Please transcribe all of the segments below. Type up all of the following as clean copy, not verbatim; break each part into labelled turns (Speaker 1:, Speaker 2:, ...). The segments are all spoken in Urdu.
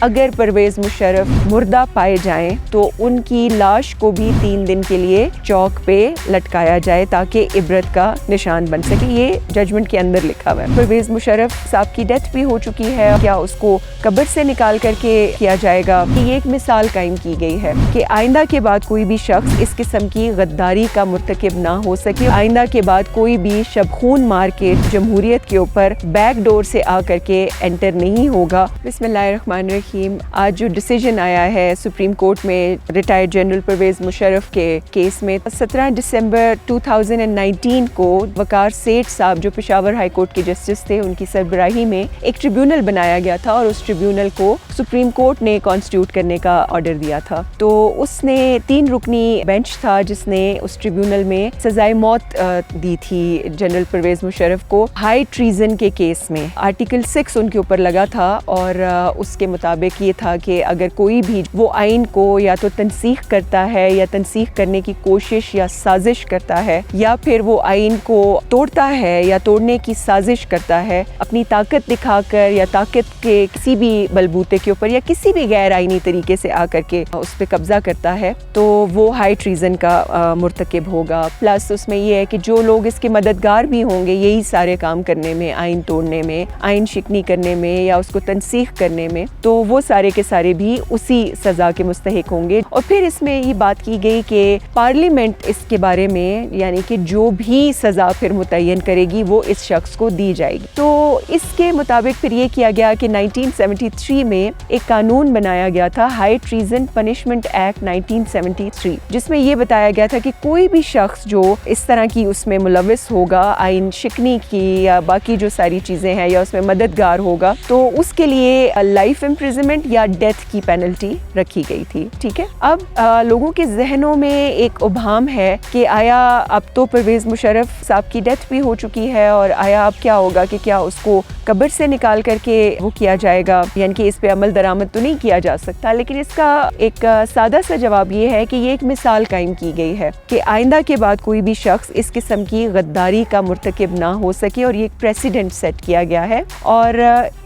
Speaker 1: اگر پرویز مشرف مردہ پائے جائیں تو ان کی لاش کو بھی 3 دن کے لیے چوک پہ لٹکایا جائے تاکہ عبرت کا نشان بن سکے. یہ ججمنٹ کے اندر لکھا ہوا ہے. پرویز مشرف صاحب کی ڈیتھ بھی ہو چکی ہے. کیا اس کو قبر سے نکال کر کے کیا جائے گا؟ یہ ایک مثال قائم کی گئی ہے کہ آئندہ کے بعد کوئی بھی شخص اس قسم کی غداری کا مرتکب نہ ہو سکے. آئندہ کے بعد کوئی بھی شب خون مار کے جمہوریت کے اوپر بیک ڈور سے آ کر کے انٹر نہیں ہوگا. بسم اللہ الرحمن الرحیم. آج جو ڈیسیجن آیا ہے سپریم کورٹ میں ریٹائرڈ جنرل پرویز مشرف کے کیس میں، 17 دسمبر 2019 کو وقار سیٹھ صاحب جو پشاور ہائی کورٹ کے جسٹس تھے، ان کی سربراہی میں ایک ٹریبیونل بنایا گیا تھا اور اس ٹریبیونل کو سپریم کورٹ نے کانسٹیٹیوٹ کرنے کا آرڈر دیا تھا. تو اس نے 3 رکنی بینچ تھا جس نے اس ٹریبیونل میں سزائے موت دی تھی جنرل پرویز مشرف کو ہائی ٹریزن کے کیس میں. آرٹیکل 6 ان کے اوپر لگا تھا اور اس کے مطابق یہ تھا کہ اگر کوئی بھی وہ آئین کو یا تو تنسیخ کرتا ہے یا تنسیخ کرنے کی کوشش یا سازش کرتا ہے یا پھر وہ آئین کو توڑتا ہے یا توڑنے کی سازش کرتا ہے اپنی طاقت دکھا کر یا طاقت کے کسی بھی بلبوتے کے اوپر یا کسی بھی غیر آئینی طریقے سے آ کر کے اس پہ قبضہ کرتا ہے تو وہ ہائی ٹریزن کا مرتکب ہوگا. پلس اس میں یہ ہے کہ جو لوگ اس کے مددگار بھی ہوں گے یہی سارے کام کرنے میں، آئین توڑنے میں، آئین شکنی کرنے میں یا اس کو تنسیخ کرنے میں، تو وہ سارے کے سارے بھی اسی سزا کے مستحق ہوں گے. اور پھر اس میں یہ بات کی گئی کہ پارلیمنٹ اس کے بارے میں یعنی کہ جو بھی سزا پھر متعین کرے گی وہ اس شخص کو دی جائے گی. تو اس کے مطابق پھر یہ کیا گیا کہ 1973 میں ایک قانون بنایا گیا تھا، ہائی ٹریزن پنشمنٹ ایکٹ 1973، جس میں یہ بتایا گیا تھا کہ کوئی بھی شخص جو اس طرح کی اس میں ملوث ہوگا آئین شکنی کی یا باقی جو ساری چیزیں ہیں یا اس میں مددگار ہوگا تو اس کے لیے لائف امپریزنمنٹ یا ڈیتھ کی پینلٹی رکھی گئی تھی. ٹھیک ہے. اب لوگوں کے ذہنوں میں ایک ابہام ہے کہ آیا اب تو پرویز مشرف صاحب کی ڈیتھ بھی ہو چکی ہے اور آیا اب کیا ہوگا کہ کیا اس کو قبر سے نکال کر کے وہ کیا جائے گا، یعنی کہ اس پہ عمل درآمد تو نہیں کیا جا سکتا. لیکن اس کا ایک سادہ سا جواب یہ ہے کہ یہ ایک مثال قائم کی گئی ہے کہ آئندہ کے بعد کوئی بھی شخص اس قسم کی غداری کا مرتکب نہ ہو سکے اور یہ ایک پریسیڈنٹ سیٹ کیا گیا ہے. اور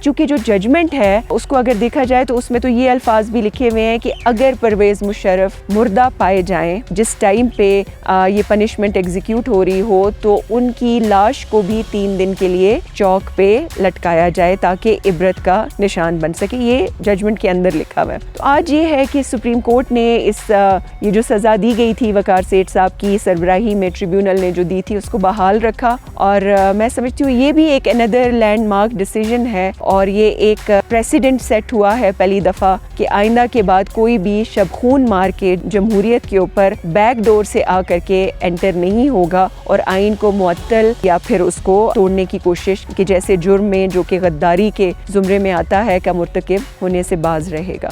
Speaker 1: چونکہ جو ججمنٹ ہے اس کو اگر دیکھا جائے تو اس میں تو یہ الفاظ بھی لکھے ہوئے ہیں کہ اگر پرویز مشرف مردہ پائے جائیں جس ٹائم پہ یہ پنشمنٹ ایگزیکیوٹ ہو رہی ہو تو ان کی لاش کو بھی 3 دن کے لیے چوک پہ لٹکایا جائے تاکہ عبرت کا نشان بن سکے. یہ ججمنٹ کے اندر لکھا ہوا ہے. تو آج یہ ہے کہ سپریم کورٹ نے یہ جو سزا دی گئی تھی وقار سیٹھ صاحب کی سربراہی میں ٹریبیونل نے جو دی تھی اس کو بحال رکھا اور میں سمجھتی ہوں یہ بھی ایک اندر لینڈ مارک ڈیسیجن ہے اور یہ ایک پریسیڈنٹ سیٹ ہوا ہے پہلی دفعہ کہ آئندہ کے بعد کوئی بھی شب خون مار کے جمہوریت کے اوپر بیک ڈور سے آ کر کے انٹر نہیں ہوگا اور آئین کو معطل یا پھر اس کو توڑنے کی کوشش کہ جیسے جرم میں جو کہ غداری کے زمرے میں آتا ہے کا مرتکب ہونے سے باز رہے گا.